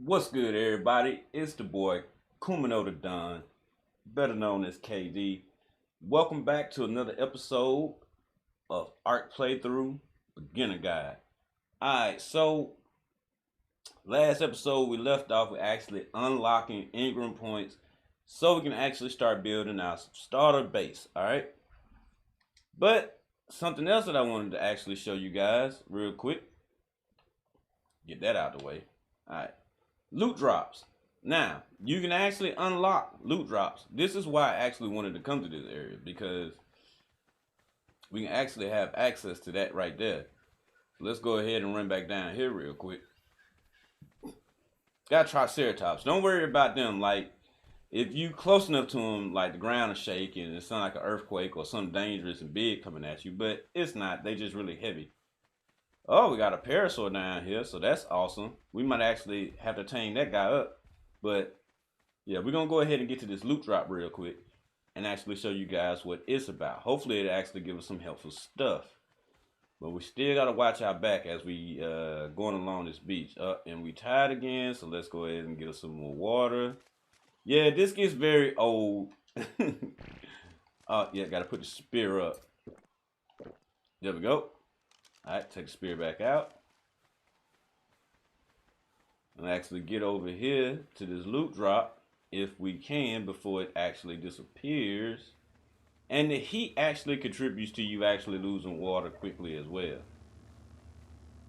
What's good, everybody? It's the boy Kumano the Don, better known as KD. Welcome back to another episode of Art Playthrough Beginner Guide. Alright, so last episode we left off with actually unlocking Ingram points so we can actually start building our starter base. Alright, but something else that I wanted to actually show you guys real quick. Get that out of the way. Alright. Loot drops. Now, you can actually unlock loot drops. This is why I actually wanted to come to this area, because we can actually have access to that right there. So let's go ahead and run back down here real quick. Got Triceratops. Don't worry about them. Like, if you close enough to them, like the ground is shaking and it sounds like an earthquake or something dangerous and big coming at you, but it's not. They just really heavy. Oh, we got a parasaur down here, so that's awesome. We might actually have to tame that guy up. But yeah, we're gonna go ahead and get to this loot drop real quick and actually show you guys what it's about. Hopefully it actually gives us some helpful stuff. But we still gotta watch our back as we going along this beach. And we tired again, so let's go ahead and get us some more water. Yeah, this gets very old. Oh yeah, gotta put the spear up. There we go. Alright, take the spear back out. And actually get over here to this loot drop if we can before it actually disappears. And the heat actually contributes to you actually losing water quickly as well.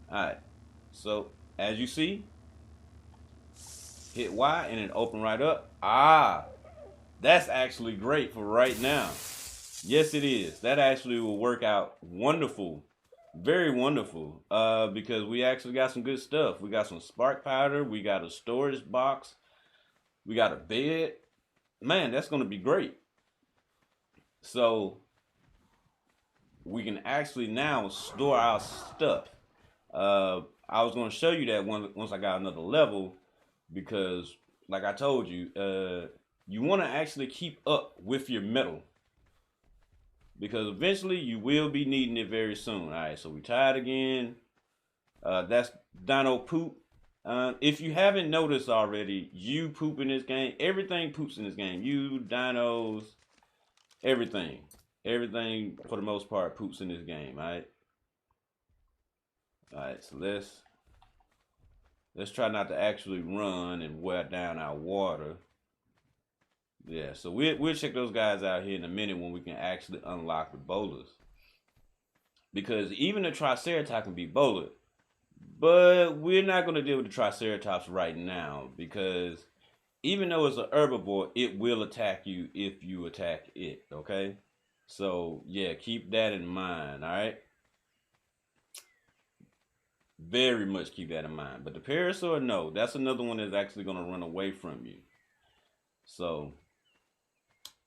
Alright, so as you see, hit Y and it open right up. That's actually great for right now. Yes, it is. That actually will work out wonderful. Very wonderful. Because we actually got some good stuff. We got some spark powder. We got a storage box. We got a bed. Man, that's going to be great. So we can actually now store our stuff. I was going to show you that once I got another level, because like I told you, you want to actually keep up with your metal, because eventually you will be needing it very soon. All right, so we tired again. That's dino poop. If you haven't noticed already, you poop in this game. Everything poops in this game. You, dinos, everything. Everything, for the most part, poops in this game, alright? Alright, so let's try not to actually run and wear down our water. Yeah, so we'll check those guys out here in a minute when we can actually unlock the bowlers. Because even the Triceratops can be bowler. But we're not going to deal with the Triceratops right now, because even though it's an herbivore, it will attack you if you attack it, okay? So, yeah, keep that in mind, all right? Very much keep that in mind. But the parasaur, no, that's another one that's actually going to run away from you. So,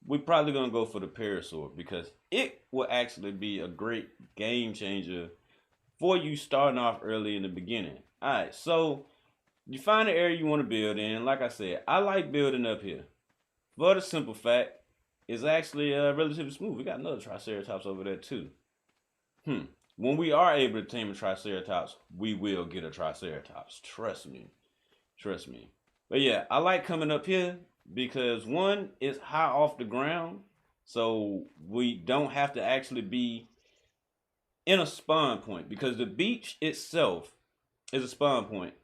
we're probably going to go for the parasaur, because it will actually be a great game changer for you starting off early in the beginning. All right, so you find the area you want to build in. Like I said, I like building up here for the simple fact it's actually relatively smooth. We got another Triceratops over there too. When we are able to tame a Triceratops, we will get a Triceratops. Trust me. Trust me. But yeah, I like coming up here because one, it's high off the ground. So we don't have to actually be in a spawn point, because the beach itself is a spawn point.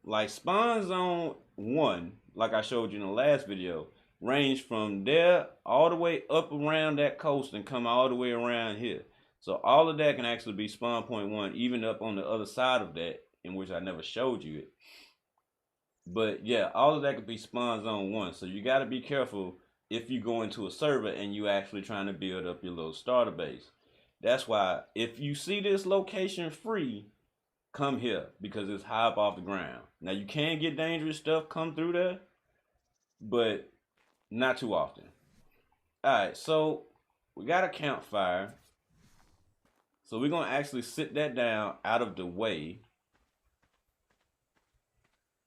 Like spawn zone 1, like I showed you in the last video, range from there all the way up around that coast and come all the way around here. So all of that can actually be spawn point 1, even up on the other side of that, in which I never showed you it. But yeah, all of that could be spawn zone 1. So you got to be careful if you go into a server and you actually trying to build up your little starter base. That's why if you see this location free, come here, because it's high up off the ground. Now you can get dangerous stuff come through there, but not too often. Alright, so we got a campfire. So we're gonna actually sit that down out of the way.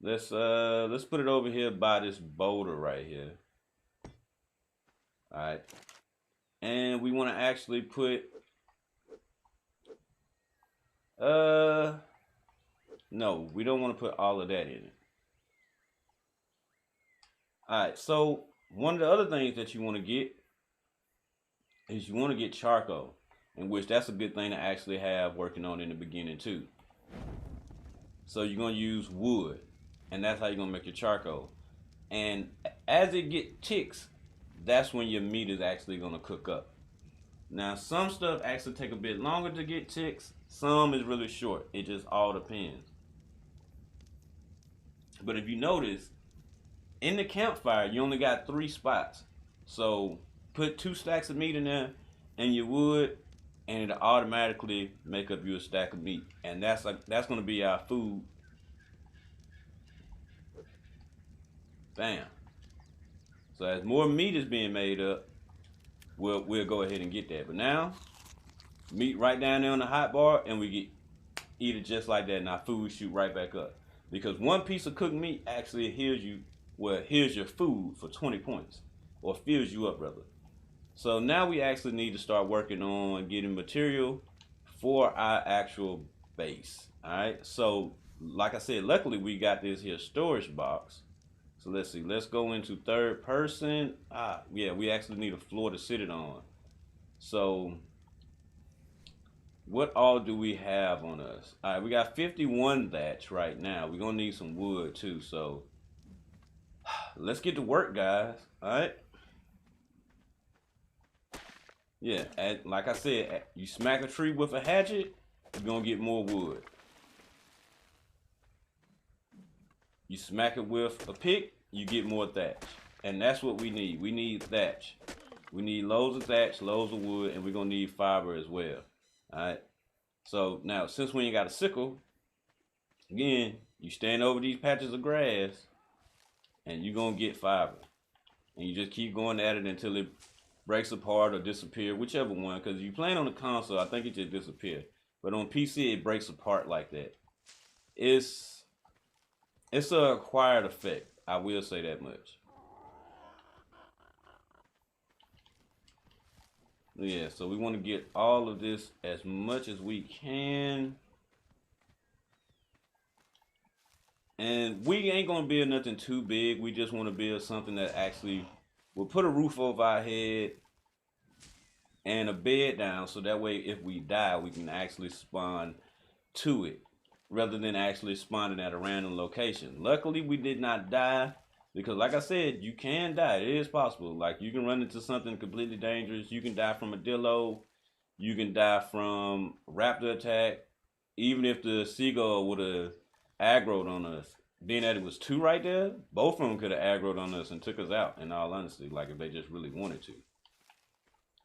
Let's put it over here by this boulder right here. Alright. And we wanna actually put no, we don't want to put all of that in it. Alright, so one of the other things that you want to get is you want to get charcoal, in which that's a good thing to actually have working on in the beginning too. So you're gonna use wood, and that's how you're gonna make your charcoal. And as it get ticks, that's when your meat is actually gonna cook up. Now some stuff actually take a bit longer to get ticks. Some is really short. It just all depends. But if you notice, in the campfire, you only got 3 spots. So put 2 stacks of meat in there and your wood, and it'll automatically make up you a stack of meat. And that's gonna be our food. Bam. So as more meat is being made up, we'll go ahead and get that. But now, meat right down there on the hot bar, and we get eat it just like that, and our food shoot right back up. Because one piece of cooked meat actually here's your food for 20 points, or fills you up rather. So now we actually need to start working on getting material for our actual base. All right. So like I said, luckily we got this here storage box. So let's see. Let's go into third person. Yeah, we actually need a floor to sit it on. So what all do we have on us? All right, we got 51 thatch right now. We're gonna need some wood too. So let's get to work, guys. All right. Yeah, like I said, you smack a tree with a hatchet, you're gonna get more wood. You smack it with a pick, you get more thatch. And that's what we need. We need thatch. We need loads of thatch, loads of wood, and we're gonna need fiber as well. Alright. So now since we ain't got a sickle, again, you stand over these patches of grass and you're gonna get fiber. And you just keep going at it until it breaks apart or disappear, whichever one. Because if you playing on the console, I think it just disappear. But on PC, it breaks apart like that. It's a acquired effect. I will say that much. Yeah, so we want to get all of this as much as we can. And we ain't gonna build nothing too big. We just want to build something that actually will put a roof over our head and a bed down, so that way if we die, we can actually spawn to it rather than actually spawning at a random location. Luckily, we did not die, because like I said, you can die. It is possible. Like, you can run into something completely dangerous. You can die from a dillo. You can die from raptor attack. Even if the seagull would have aggroed on us, being that it was 2 right there, both of them could have aggroed on us and took us out, in all honesty, like if they just really wanted to.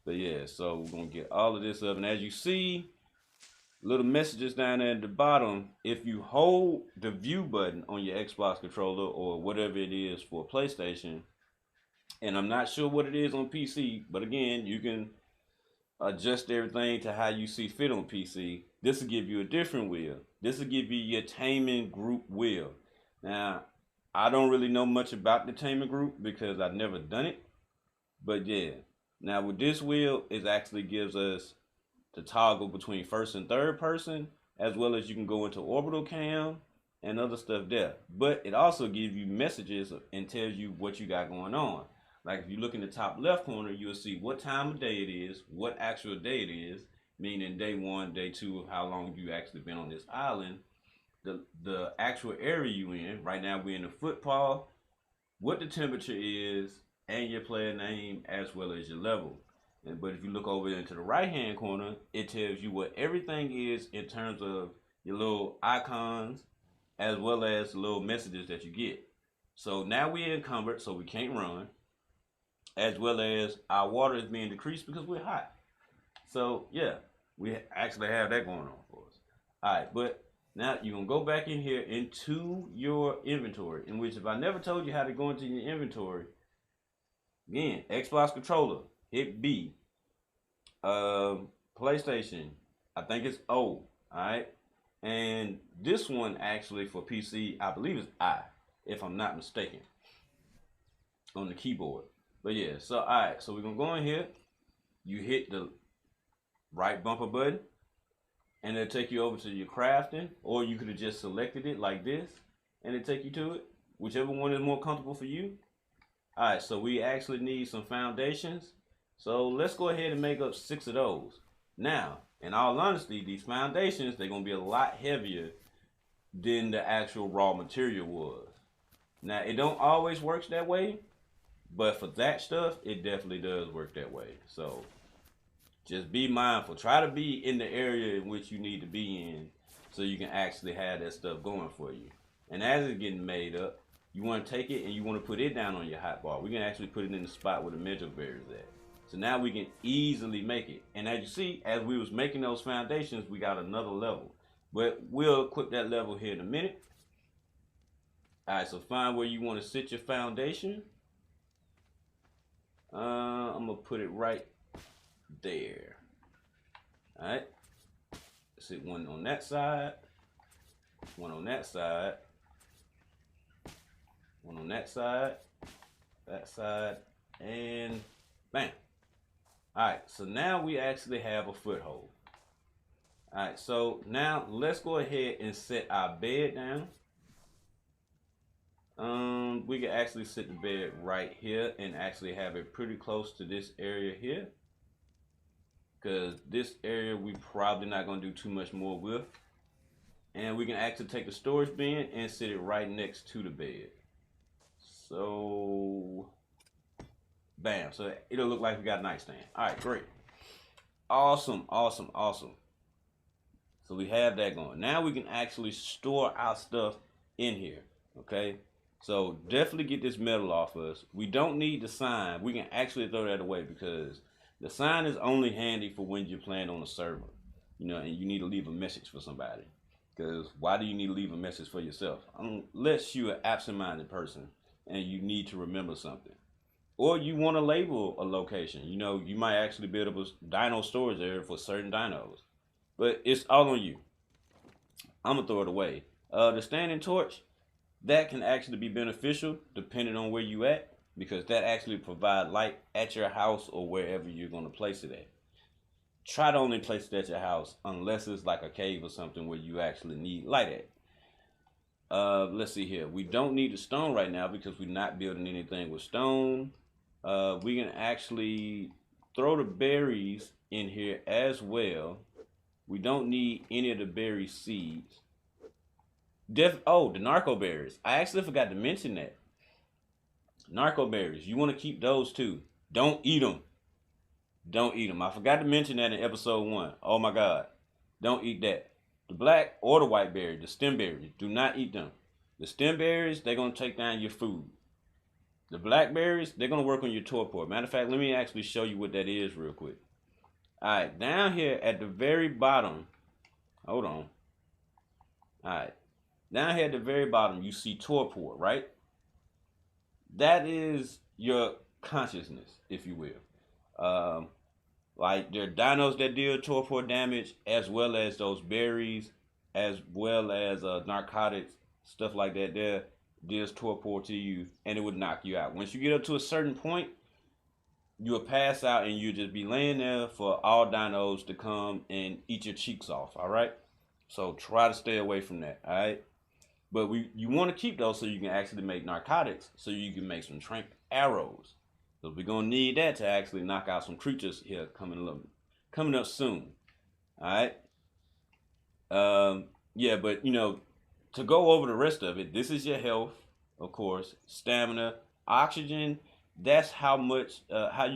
But yeah, so we're gonna get all of this up, and as you see, little messages down there at the bottom. If you hold the view button on your Xbox controller or whatever it is for PlayStation, and I'm not sure what it is on PC, but again, you can adjust everything to how you see fit on PC. This will give you a different wheel. This will give you your taming group wheel. Now, I don't really know much about the taming group because I've never done it, but yeah. Now with this wheel, it actually gives us to toggle between first and third person, as well as you can go into orbital cam and other stuff there. But it also gives you messages and tells you what you got going on. Like if you look in the top left corner, you'll see what time of day it is, what actual day it is, meaning day 1, day 2, how long you actually been on this island, the actual area you in. Right now we're in the footpath, what the temperature is, and your player name, as well as your level. But if you look over into the right hand corner, it tells you what everything is in terms of your little icons, as well as the little messages that you get. So now we're encumbered, so we can't run, as well as our water is being decreased because we're hot. So yeah, we actually have that going on for us. All right, but now you're gonna go back in here into your inventory, in which if I never told you how to go into your inventory, again, Xbox controller, hit B. PlayStation, I think it's O. Alright. And this one actually for PC, I believe is I, if I'm not mistaken, on the keyboard. But yeah, so alright, so we're gonna go in here. You hit the right bumper button, and it'll take you over to your crafting, or you could have just selected it like this, and it'll take you to it, whichever one is more comfortable for you. All right, so we actually need some foundations. So let's go ahead and make up 6 of those. Now, in all honesty, these foundations, they're going to be a lot heavier than the actual raw material was. Now, it don't always work that way, but for that stuff, it definitely does work that way. So just be mindful. Try to be in the area in which you need to be in so you can actually have that stuff going for you. And as it's getting made up, you want to take it and you want to put it down on your hot bar. We can actually put it in the spot where the metal bear is at. So now we can easily make it. And as you see, as we was making those foundations, we got another level. But we'll equip that level here in a minute. All right, so find where you want to sit your foundation. I'm going to put it right there. All right. Sit one on that side, one on that side, one on that side, and bam. All right, so now we actually have a foothold. All right, so now let's go ahead and set our bed down. We can actually set the bed right here and actually have it pretty close to this area here, because this area we probably not going to do too much more with. And we can actually take the storage bin and sit it right next to the bed. So bam, so it'll look like we got a nightstand. All right, great. Awesome. So we have that going. Now we can actually store our stuff in here, okay? So definitely get this metal off us. We don't need the sign. We can actually throw that away because the sign is only handy for when you're playing on a server, and you need to leave a message for somebody. Because why do you need to leave a message for yourself? Unless you're an absent-minded person and you need to remember something. Or you want to label a location. You might actually build up a dino storage area for certain dinos. But it's all on you. I'm going to throw it away. The standing torch, that can actually be beneficial depending on where you at. Because that actually provide light at your house or wherever you're going to place it at. Try to only place it at your house unless it's like a cave or something where you actually need light at. Let's see here. We don't need the stone right now because we're not building anything with stone. We can actually throw the berries in here as well. We don't need any of the berry seeds. The narco berries. I actually forgot to mention that. Narco berries. You want to keep those too. Don't eat them. Don't eat them. I forgot to mention that in episode 1. Oh my God. Don't eat that. The black or the white berry, the stem berries, do not eat them. The stem berries, they're going to take down your food. The blackberries, they're going to work on your torpor. Matter of fact, let me actually show you what that is real quick. All right, down here at the very bottom, hold on. All right, down here at the very bottom, you see torpor, right? That is your consciousness, if you will. Like there are dinos that deal torpor damage, as well as those berries, as well as narcotics, stuff like that. There deals torpor to you, and it would knock you out. Once you get up to a certain point, you'll pass out, and you'll just be laying there for all dinos to come and eat your cheeks off. All right, so try to stay away from that. All right, but you want to keep those so you can actually make narcotics, so you can make some trank arrows. So we're gonna need that to actually knock out some creatures here coming up soon. All right. Yeah, but to go over the rest of it, this is your health, of course, stamina, oxygen. That's how much, how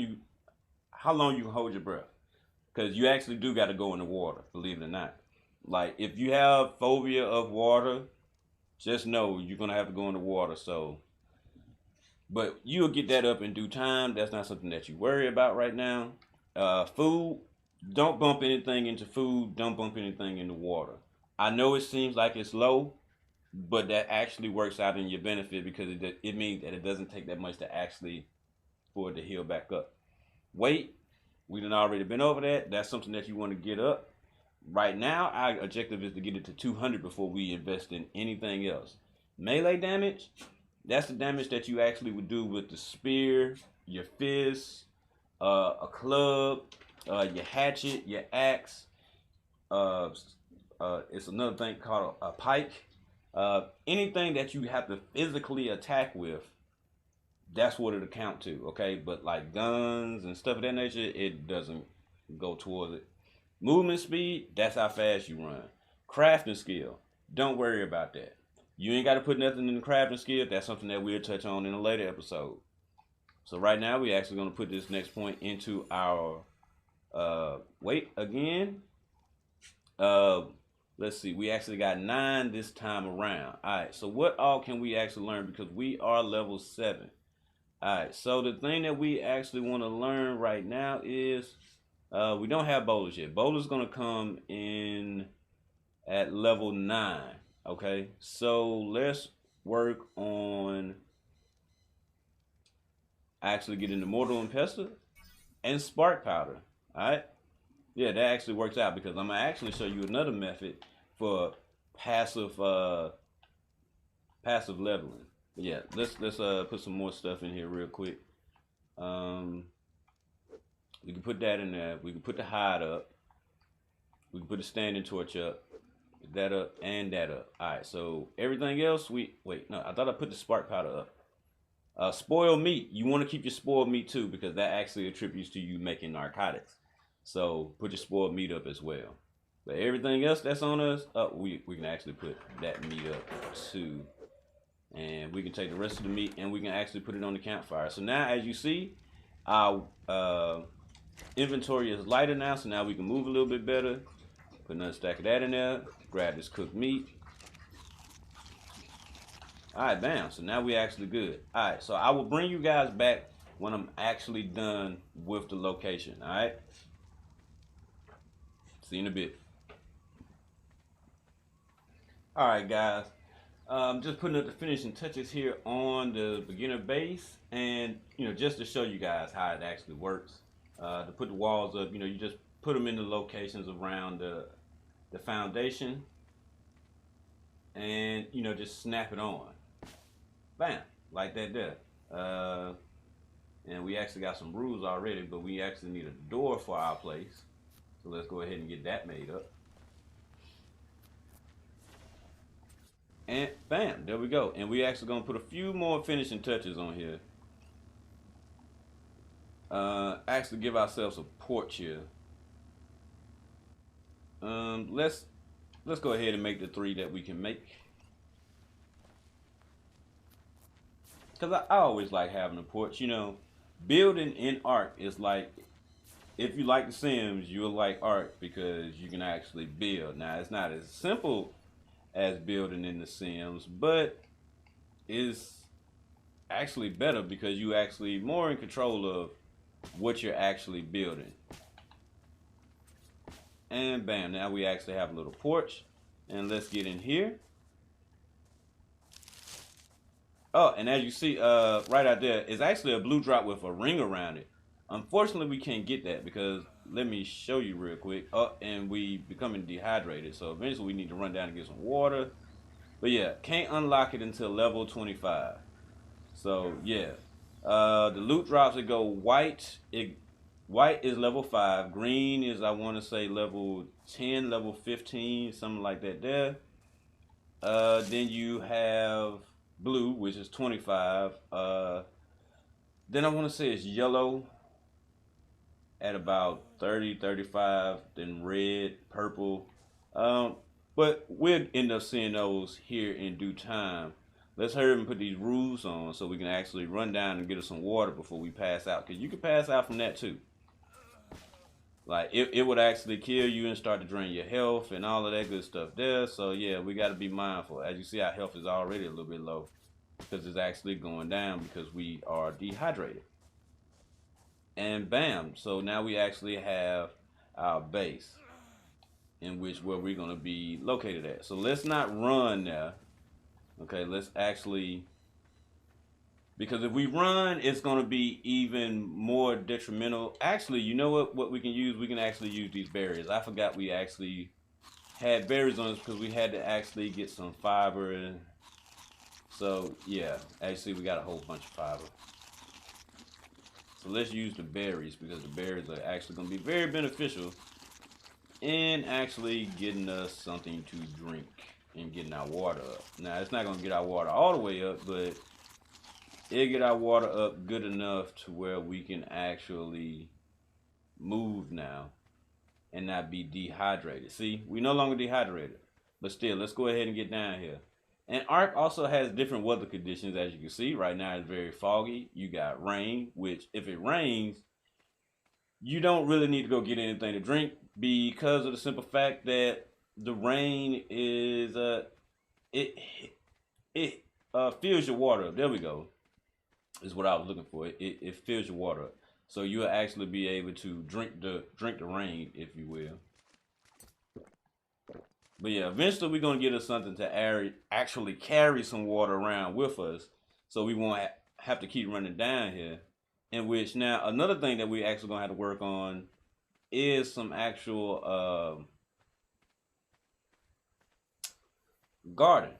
long you can hold your breath, because you actually do got to go in the water, believe it or not. Like if you have phobia of water, just know you're gonna have to go in the water. So. But you'll get that up in due time. That's not something that you worry about right now. Food, don't bump anything into food. Don't bump anything into water. I know it seems like it's low, but that actually works out in your benefit because it means that it doesn't take that much to actually for it to heal back up. Weight, we done already been over that. That's something that you want to get up. Right now, our objective is to get it to 200 before we invest in anything else. Melee damage, that's the damage that you actually would do with the spear, your fist, a club, your hatchet, your axe. It's another thing called a pike. Anything that you have to physically attack with, that's what it'll count to, okay? But like guns and stuff of that nature, it doesn't go towards it. Movement speed, that's how fast you run. Crafting skill, don't worry about that. You ain't got to put nothing in the crafting skill. That's something that we'll touch on in a later episode. So right now, we're actually going to put this next point into our weight again. Let's see. We actually got 9 this time around. All right. So what all can we actually learn? Because we are level 7. All right. So the thing that we actually want to learn right now is we don't have bowlers yet. Bowler's going to come in at level 9. Okay. So let's work on actually getting the mortal and pestle and spark powder. All right. Yeah, that actually works out because I'm gonna actually show you another method for passive passive leveling. But yeah, let's put some more stuff in here real quick. We can put that in there. We can put the hide up. We can put the standing torch up. That up and that up. All right. So everything else no, I thought I put the spark powder up. Spoiled meat. You want to keep your spoiled meat too because that actually attributes to you making narcotics. So put your spoiled meat up as well. But everything else that's on us, we can actually put that meat up too. And we can take the rest of the meat and we can actually put it on the campfire. So now as you see, our inventory is lighter now. So now we can move a little bit better. Put another stack of that in there. Grab this cooked meat. Alright, bam. So now we're actually good. Alright, so I will bring you guys back when I'm actually done with the location. Alright? See you in a bit. Alright, guys. Just putting up the finishing touches here on the beginner base. And, just to show you guys how it actually works. To put the walls up, you just put them in the locations around the foundation. And, just snap it on. Bam, like that there. And we actually got some rules already, but we actually need a door for our place. So let's go ahead and get that made up. And bam, there we go. And we actually gonna put a few more finishing touches on here. Actually give ourselves a porch here. Let's go ahead and make the 3 that we can make. Because I always like having a porch. Building in Ark is like, if you like The Sims, you'll like Ark because you can actually build. Now, it's not as simple as building in The Sims, but it's actually better because you actually more in control of what you're actually building. And bam, now we actually have a little porch. And let's get in here. Oh, and as you see right out there, it's actually a blue drop with a ring around it. Unfortunately, we can't get that because, let me show you real quick. Oh, and we becoming dehydrated. So eventually we need to run down and get some water. But yeah, can't unlock it until level 25. So yeah, the loot drops that go white. White is level 5. Green is, I want to say, level 10, level 15, something like that there. Then you have blue, which is 25. Then I want to say it's yellow at about 30, 35. Then red, purple. But we'll end up seeing those here in due time. Let's hurry up and put these roofs on so we can actually run down and get us some water before we pass out. Because you can pass out from that too. Like, it would actually kill you and start to drain your health and all of that good stuff there. So, yeah, we got to be mindful. As you see, our health is already a little bit low because it's actually going down because we are dehydrated. And bam, so now we actually have our base in which where we're going to be located at. So let's not run there. Okay, let's actually, because if we run, it's going to be even more detrimental. Actually, you know what we can use? We can actually use these berries. I forgot we actually had berries on us because we had to actually get some fiber. And so, yeah, actually we got a whole bunch of fiber. So let's use the berries because the berries are actually going to be very beneficial in actually getting us something to drink and getting our water up. Now, it's not going to get our water all the way up, but it'll get our water up good enough to where we can actually move now and not be dehydrated. See, we no longer dehydrated. But still, let's go ahead and get down here. And Ark also has different weather conditions, as you can see. Right now it's very foggy. You got rain, which if it rains, you don't really need to go get anything to drink because of the simple fact that the rain is it it fills your water up. There we go. Is what I was looking for. It fills your water up. So you'll actually be able to drink the rain, if you will. But yeah, eventually we're gonna get us something to actually carry some water around with us, so we won't have to keep running down here. In which now another thing that we actually gonna have to work on is some actual garden.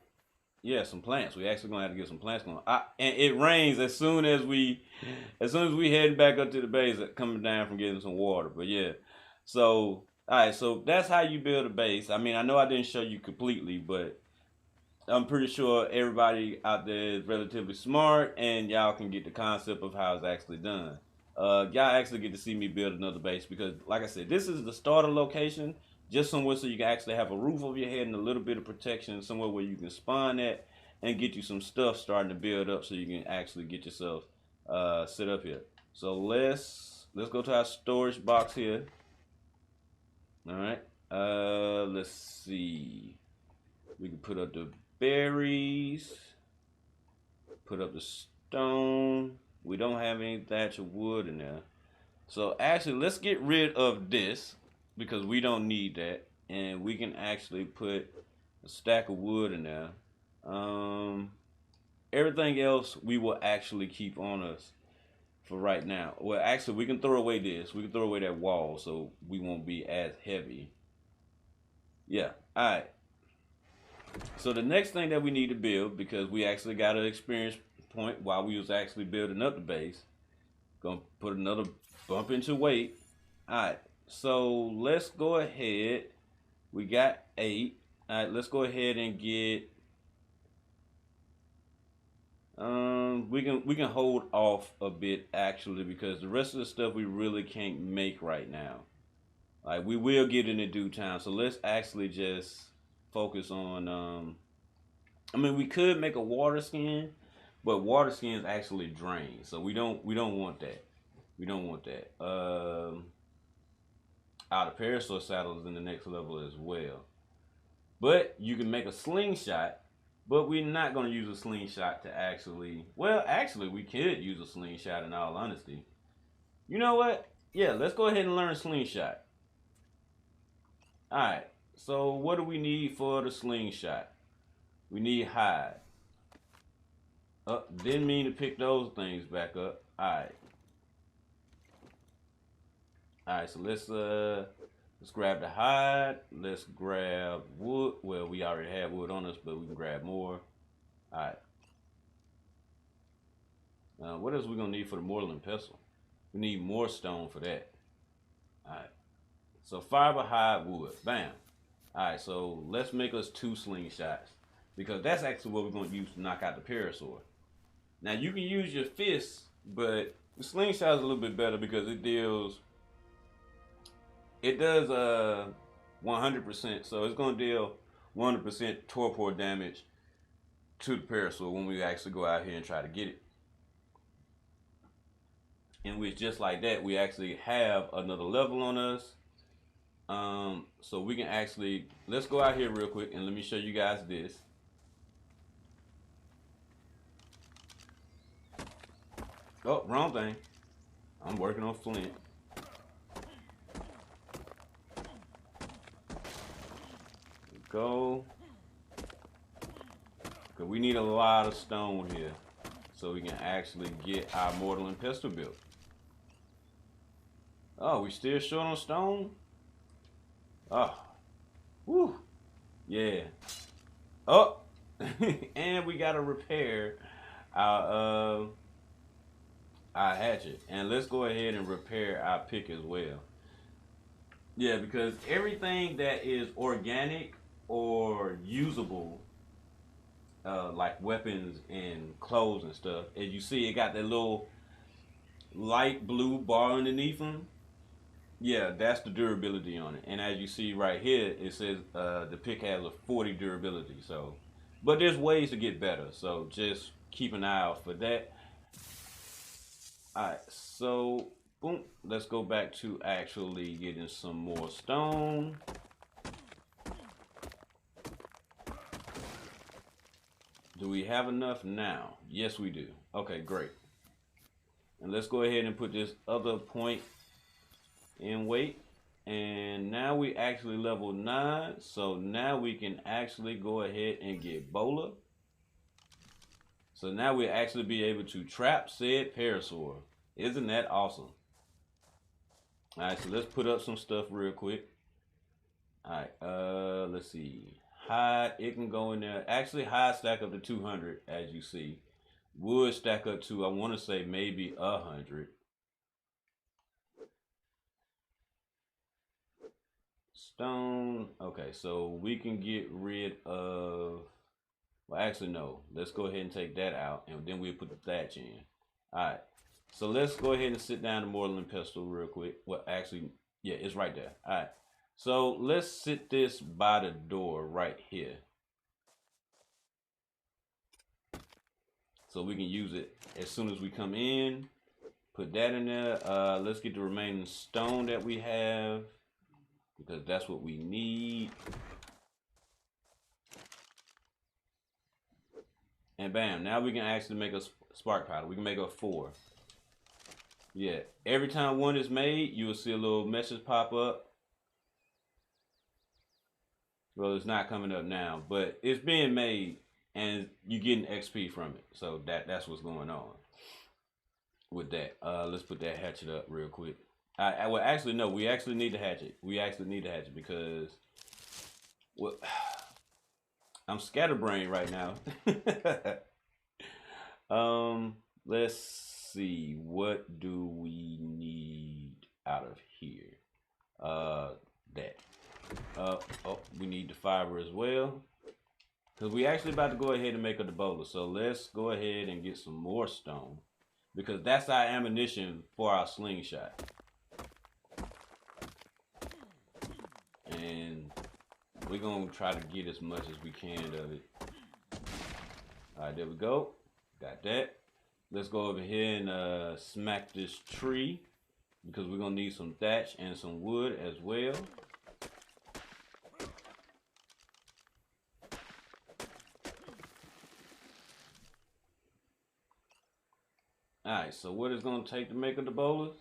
Yeah, some plants. We actually gonna have to get some plants going. And it rains as soon as we head back up to the base, coming down from getting some water. But yeah, so all right, so that's how you build a base. I mean, I know I didn't show you completely, but I'm pretty sure everybody out there is relatively smart, and y'all can get the concept of how it's actually done. Y'all actually get to see me build another base because, like I said, this is the starter location, just somewhere so you can actually have a roof over your head and a little bit of protection, somewhere where you can spawn at and get you some stuff starting to build up, so you can actually get yourself set up here. So let's go to our storage box here. All right. Let's see. We can put up the berries. Put up the stone. We don't have any thatch of wood in there. So actually, let's get rid of this because we don't need that, and we can actually put a stack of wood in there. Everything else we will actually keep on us for right now. Well, actually, we can throw away this. We can throw away that wall so we won't be as heavy. Yeah. All right. So the next thing that we need to build, because we actually got an experience point while we was actually building up the base, gonna put another bump into weight. All right. So let's go ahead. We got 8. All right. Let's go ahead and get. We can hold off a bit actually because the rest of the stuff we really can't make right now. Like we will get in due time. So let's actually just focus on. I mean, we could make a water skin, but water skins actually drain, so we don't want that. We don't want that. Our parasaur saddle is in the next level as well. But you can make a slingshot, but we're not going to use a slingshot to actually. Well, actually, we could use a slingshot in all honesty. You know what? Yeah, let's go ahead and learn slingshot. All right. So what do we need for the slingshot? We need hide. Didn't mean to pick those things back up. Alright. Alright, so let's grab the hide. Let's grab wood. Well, we already have wood on us, but we can grab more. Alright. What else we gonna need for the mortar and pestle? We need more stone for that. Alright. So fiber, hide, wood. Bam. Alright, so let's make us 2 slingshots. Because that's actually what we're going to use to knock out the parasaur. Now you can use your fists, but the slingshot is a little bit better because it does 100%. So it's going to deal 100% torpor damage to the parasaur when we actually go out here and try to get it. And with just like that, we actually have another level on us. So we can actually, let's go out here real quick and let me show you guys this. Oh, wrong thing. I'm working on flint. Go. Because we need a lot of stone here so we can actually get our mortar and pestle built. Oh, we still short on stone? Oh. Woo. Yeah. Oh. And we got to repair our hatchet, and let's go ahead and repair our pick as well. Yeah, because everything that is organic or usable like weapons and clothes and stuff. As you see, it got that little light blue bar underneath them. Yeah, that's the durability on it. And as you see right here, it says the pick has a 40 durability. So, but there's ways to get better. So just keep an eye out for that. All right, so boom, let's go back to actually getting some more stone. Do we have enough now? Yes, we do. Okay, great. And let's go ahead and put this other point in weight. And now we actually level 9. So now we can actually go ahead and get Bola. So now we'll actually be able to trap said Parasaur. Isn't that awesome? Alright, so let's put up some stuff real quick. Alright, let's see. Hide, it can go in there. Actually, hide stack up to 200, as you see. Wood stack up to, I want to say, maybe 100. Stone. Okay, so we can get rid of... Well, actually, no. Let's go ahead and take that out, and then we'll put the thatch in. Alright, so let's go ahead and sit down the mortar and pestle real quick. Well, actually, yeah, it's right there. Alright, so let's sit this by the door right here. So we can use it as soon as we come in. Put that in there. Let's get the remaining stone that we have, because that's what we need. And bam, now we can actually make a spark powder. We can make a 4. Yeah, every time one is made, you will see a little message pop up. Well, it's not coming up now, but it's being made and you're getting XP from it. So that's what's going on with that. Let's put that hatchet up real quick. Well, actually, no, we actually need the hatchet. We actually need the hatchet because, well, I'm scatterbrained right now. Let's see. What do we need out of here? That. Oh, we need the fiber as well. Because we actually about to go ahead and make a Debola. So let's go ahead and get some more stone. Because that's our ammunition for our slingshot. And we're going to try to get as much as we can of it. Alright, there we go. Got that. Let's go over here and smack this tree. Because we're going to need some thatch and some wood as well. Alright, so what it's going to take to make a Debola?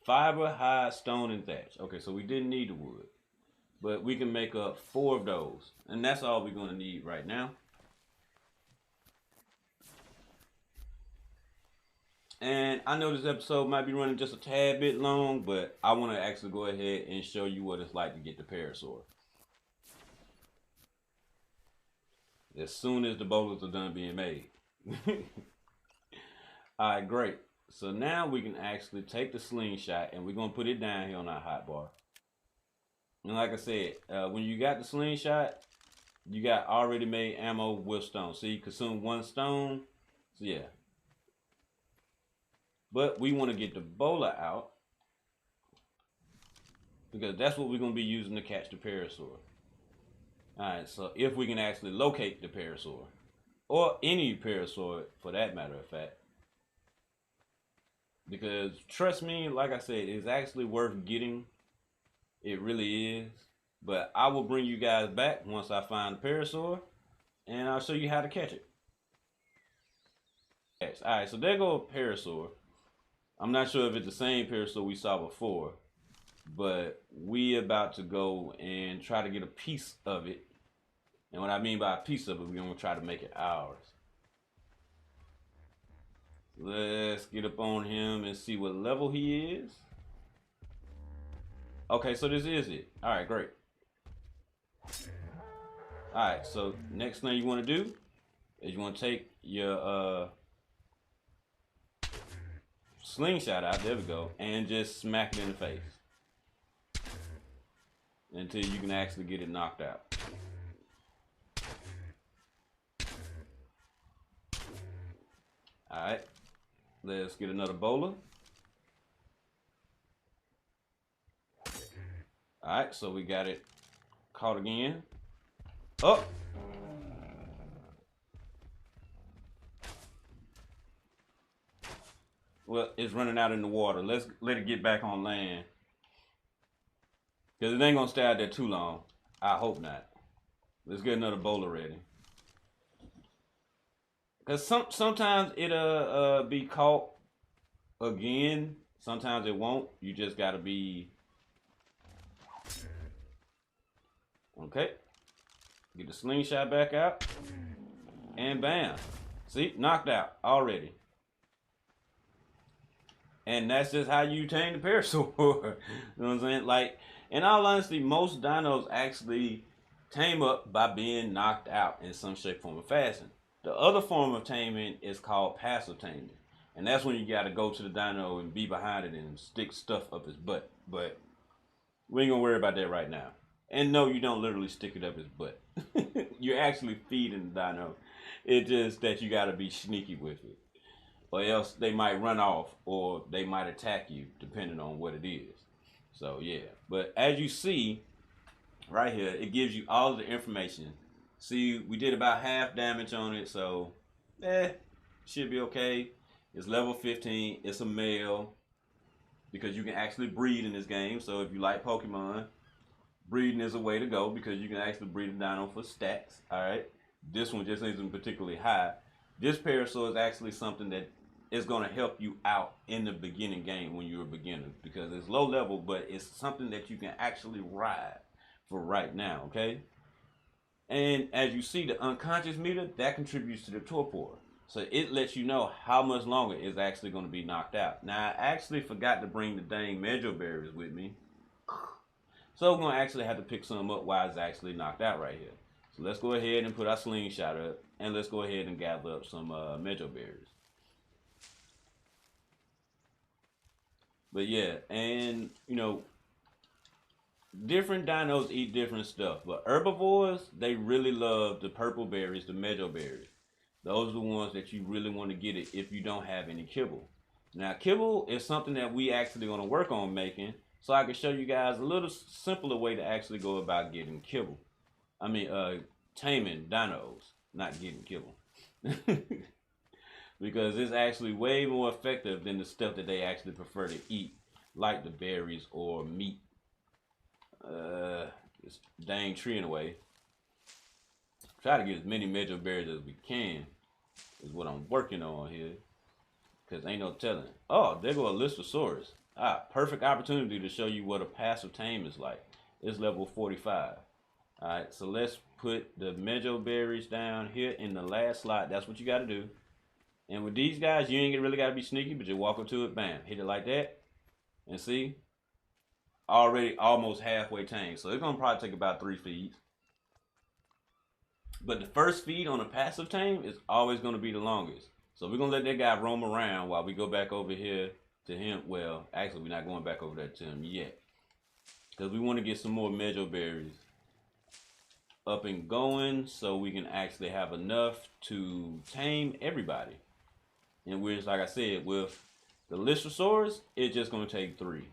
Fiber, hide, stone, and thatch. Okay, so we didn't need the wood. But we can make up 4 of those. And that's all we're going to need right now. And I know this episode might be running just a tad bit long, but I want to actually go ahead and show you what it's like to get the Parasaur. As soon as the bowlers are done being made. Alright, great. So now we can actually take the slingshot and we're going to put it down here on our hotbar. And like I said, when you got the slingshot, you got already made ammo with stone. So you consume 1 stone. So yeah. But we want to get the bowler out, because that's what we're going to be using to catch the Parasaur. Alright, so if we can actually locate the Parasaur, or any Parasaur for that matter of fact. Because trust me, like I said, it's actually worth getting. It really is. But I will bring you guys back once I find the Parasaur, and I'll show you how to catch it. Alright, so there go a Parasaur. I'm not sure if it's the same Parasaur we saw before, but we about to go and try to get a piece of it. And what I mean by a piece of it, we're going to try to make it ours. Let's get up on him and see what level he is. Okay, so this is it. Alright, great. Alright, so next thing you want to do is you want to take your slingshot out, there we go, and just smack it in the face until you can actually get it knocked out. Alright. Let's get another bowler. Alright, so we got it caught again. Oh! Well, it's running out in the water. Let's let it get back on land. Because it ain't going to stay out there too long. I hope not. Let's get another bowler ready. Because sometimes it'll be caught again. Sometimes it won't. You just got to be... Okay. Get the slingshot back out. And bam. See? Knocked out already. And that's just how you tame the parasaur. You know what I'm saying? Like, in all honesty, most dinos actually tame up by being knocked out in some shape, form, or fashion. The other form of taming is called passive taming. And that's when you got to go to the dino and be behind it and stick stuff up his butt. But we ain't going to worry about that right now. And no, you don't literally stick it up his butt. You're actually feeding the dino. It's just that you got to be sneaky with it. Or else they might run off or they might attack you depending on what it is. So yeah, but as you see right here, it gives you all of the information. See, we did about half damage on it, so should be okay. It's level 15. It's a male because you can actually breed in this game. So if you like Pokemon, breeding is a way to go because you can actually breed a dino for stats. All right, this one just isn't particularly high. This parasaur is actually something that is going to help you out in the beginning game when you're a beginner because it's low level, but it's something that you can actually ride for right now, okay? And as you see, the unconscious meter, that contributes to the torpor. So it lets you know how much longer it's actually going to be knocked out. Now, I actually forgot to bring the dang Medjo berries with me. So we're going to actually have to pick some up while it's actually knocked out right here. So let's go ahead and put our slingshot up, and let's go ahead and gather up some Medjo berries. But yeah, and you know, different dinos eat different stuff. But herbivores, they really love the purple berries, the Medjo berries. Those are the ones that you really want to get it if you don't have any kibble. Now, kibble is something that we actually going to work on making, so I can show you guys a little simpler way to actually go about getting kibble. I mean, taming dinos, not getting kibble. Because it's actually way more effective than the stuff that they actually prefer to eat, like the berries or meat. This dang tree in a way. Try to get as many Medjo berries as we can is what I'm working on here. Because ain't no telling. Oh, there go a Listosaurus. Perfect opportunity to show you what a passive tame is like. It's level 45. Alright, so let's put the Medjo berries down here in the last slot. That's what you got to do. And with these guys, you ain't really got to be sneaky, but you walk up to it, bam, hit it like that. And see, already almost halfway tamed. So it's going to probably take about 3 feeds. But the first feed on a passive tame is always going to be the longest. So we're going to let that guy roam around while we go back over here to him. Well, actually, we're not going back over there to him yet. Because we want to get some more Medjo berries up and going so we can actually have enough to tame everybody. And which, like I said, with the Listosaurus, it's just going to take 3.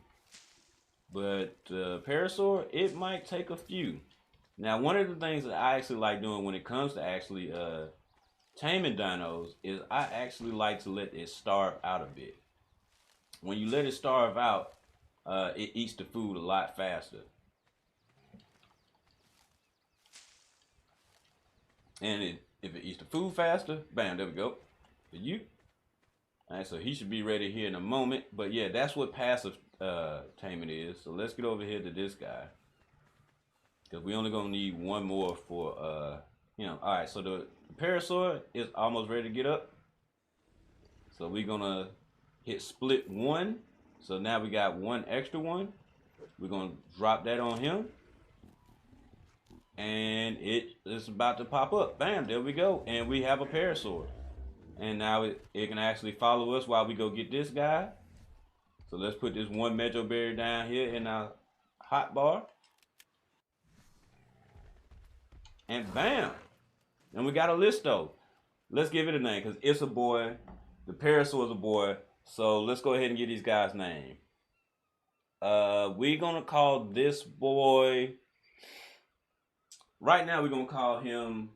But the Parasaur, it might take a few. Now, one of the things that I actually like doing when it comes to actually taming dinos is I actually like to let it starve out a bit. When you let it starve out, it eats the food a lot faster. And if it eats the food faster, bam, there we go. For you. Alright, so he should be ready here in a moment. But yeah, that's what passive taming is. So let's get over here to this guy. Because we only gonna need one more for him. Alright, so the Parasaur is almost ready to get up. So we're gonna hit split 1. So now we got 1 extra one. We're gonna drop that on him. And it is about to pop up. Bam, there we go. And we have a Parasaur. And now it can actually follow us while we go get this guy. So let's put this 1 Medjo berry down here in our hot bar. And bam! And we got a Listo. Let's give it a name because it's a boy. The Parasaur is a boy. So let's go ahead and get these guys' name. We're gonna call this boy. Right now, we're gonna call him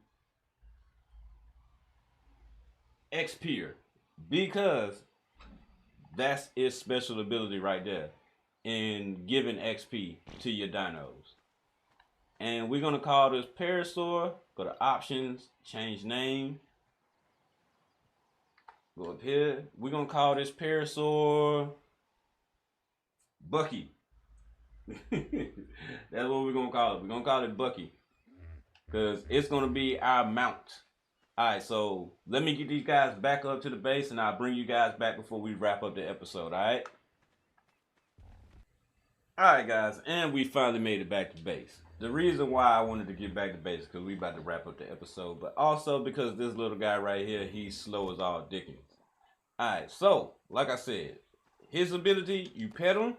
X-Peer because that's its special ability right there in giving XP to your dinos. And we're gonna call this Parasaur. Go to options, change name. Go up here. We're gonna call this Parasaur Bucky. That's what we're gonna call it. We're gonna call it Bucky. Because it's gonna be our mount. Alright, so let me get these guys back up to the base and I'll bring you guys back before we wrap up the episode, alright? Alright guys, and we finally made it back to base. The reason why I wanted to get back to base is because we about to wrap up the episode, but also because this little guy right here, he's slow as all dickens. Alright, so, like I said, his ability, you pet him,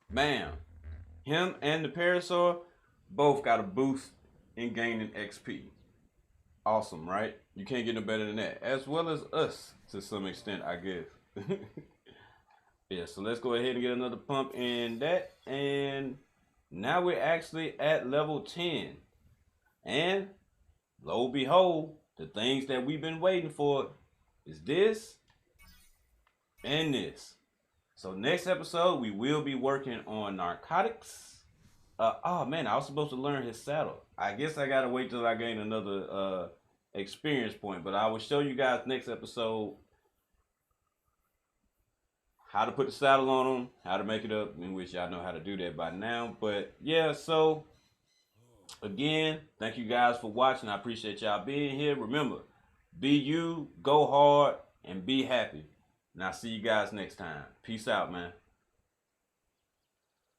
bam. Him and the Parasaur both got a boost in gaining XP. Awesome, right? You can't get no better than that. As well as us, to some extent, I guess. Yeah, so let's go ahead and get another pump in that. And now we're actually at level 10. And, lo and behold, the things that we've been waiting for is this and this. So next episode, we will be working on narcotics. Oh man, I was supposed to learn his saddle. I guess I gotta wait till I gain another experience point. But I will show you guys next episode how to put the saddle on him, how to make it up, in which y'all know how to do that by now. But yeah, so again, thank you guys for watching. I appreciate y'all being here. Remember, be you, go hard, and be happy. And I'll see you guys next time. Peace out, man.